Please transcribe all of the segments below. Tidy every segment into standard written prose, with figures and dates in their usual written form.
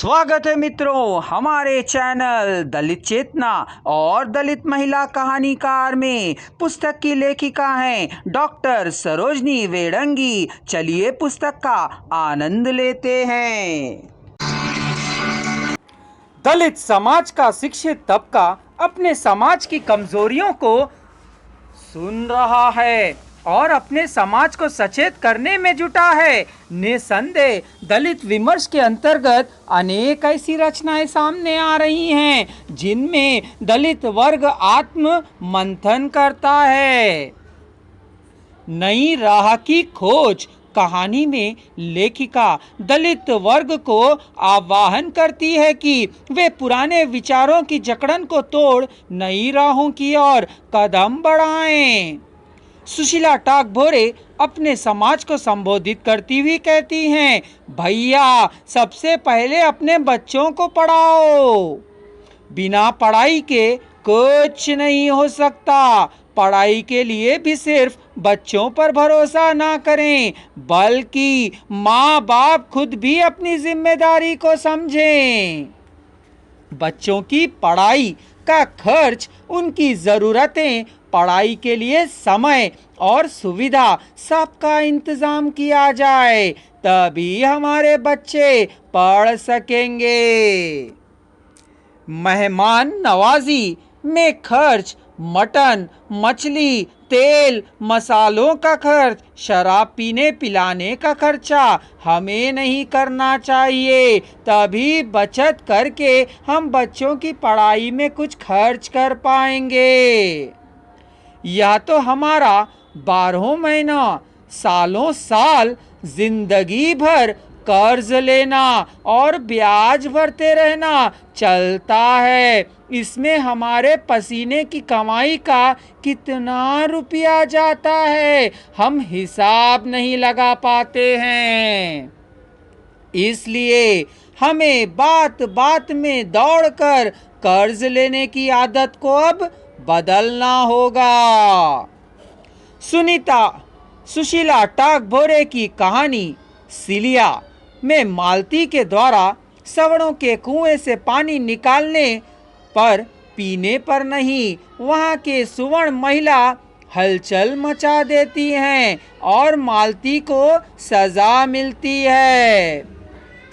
स्वागत है मित्रों हमारे चैनल दलित चेतना और दलित महिला कहानीकार में। पुस्तक की लेखिका हैं डॉक्टर सरोजनी वेडंगी। चलिए पुस्तक का आनंद लेते हैं। दलित समाज का शिक्षित तबका अपने समाज की कमजोरियों को सुन रहा है और अपने समाज को सचेत करने में जुटा है। निसंदेह दलित विमर्श के अंतर्गत अनेक ऐसी रचनाएं सामने आ रही हैं जिनमें दलित वर्ग आत्म मंथन करता है। नई राह की खोज कहानी में लेखिका दलित वर्ग को आह्वान करती है कि वे पुराने विचारों की जकड़न को तोड़ नई राहों की ओर कदम बढ़ाएं। सुशीला टाकभोरे अपने समाज को संबोधित करती हुई कहती हैं, भैया सबसे पहले अपने बच्चों को पढ़ाओ। बिना पढ़ाई के कुछ नहीं हो सकता। पढ़ाई के लिए भी सिर्फ बच्चों पर भरोसा ना करें, बल्कि माँ बाप खुद भी अपनी जिम्मेदारी को समझें। बच्चों की पढ़ाई का खर्च, उनकी ज़रूरतें, पढ़ाई के लिए समय और सुविधा सबका इंतजाम किया जाए, तभी हमारे बच्चे पढ़ सकेंगे। मेहमान नवाजी में खर्च, मटन, मछली, तेल, मसालों का खर्च, शराब पीने पिलाने का खर्चा हमें नहीं करना चाहिए। तभी बचत करके हम बच्चों की पढ़ाई में कुछ खर्च कर पाएंगे। यह तो हमारा 12 महीना, सालों साल, जिंदगी भर कर्ज लेना और ब्याज भरते रहना चलता है। इसमें हमारे पसीने की कमाई का कितना रुपया जाता है, हम हिसाब नहीं लगा पाते हैं। इसलिए हमें बात बात में दौड़कर कर्ज लेने की आदत को अब बदलना होगा। सुशीला टाकभोरे की कहानी सिलिया में मालती के द्वारा सवर्णों के कुएं से पानी निकालने पर, पीने पर नहीं, वहां के सुवर्ण महिला हलचल मचा देती हैं और मालती को सजा मिलती है।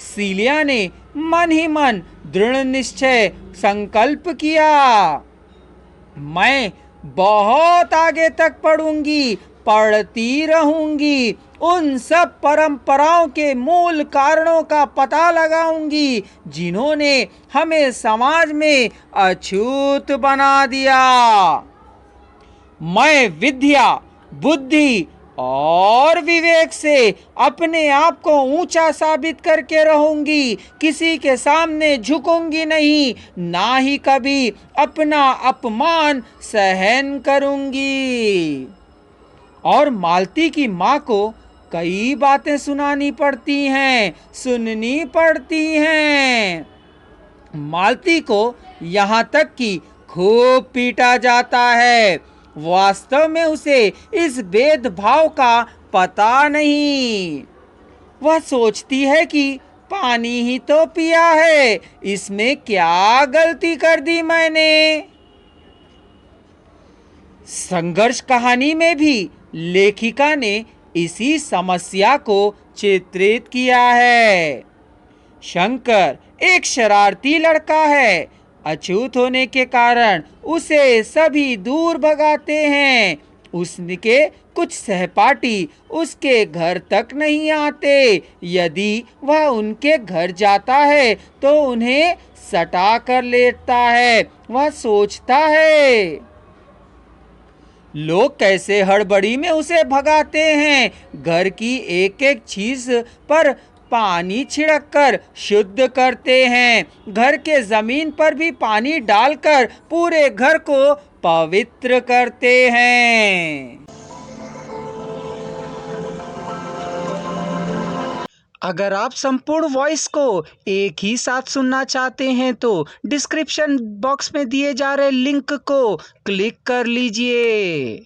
सिलिया ने मन ही मन दृढ़ निश्चय संकल्प किया, मैं बहुत आगे तक पढ़ूंगी, पढ़ती रहूंगी, उन सब परंपराओं के मूल कारणों का पता लगाऊंगी जिन्होंने हमें समाज में अछूत बना दिया। मैं विद्या, बुद्धि और विवेक से अपने आप को ऊंचा साबित करके रहूंगी, किसी के सामने झुकूंगी नहीं, ना ही कभी अपना अपमान सहन करूंगी। और मालती की माँ को कई बातें सुननी पड़ती हैं। मालती को यहाँ तक कि खूब पीटा जाता है। वास्तव में उसे इस भेदभाव का पता नहीं। वह सोचती है कि पानी ही तो पिया है, इसमें क्या गलती कर दी मैंने। संघर्ष कहानी में भी लेखिका ने इसी समस्या को चित्रित किया है। शंकर एक शरारती लड़का है। अछूत होने के कारण उसे सभी दूर भगाते हैं। उसके कुछ सहपाठी उसके घर तक नहीं आते। यदि वह उनके घर जाता है तो उन्हें सटा कर लेटता है। वह सोचता है, लोग कैसे हड़बड़ी में उसे भगाते हैं। घर की एक एक चीज पर पानी छिड़ककर शुद्ध करते हैं। घर के जमीन पर भी पानी डालकर पूरे घर को पवित्र करते हैं। अगर आप संपूर्ण वॉइस को एक ही साथ सुनना चाहते हैं तो डिस्क्रिप्शन बॉक्स में दिए जा रहे लिंक को क्लिक कर लीजिए।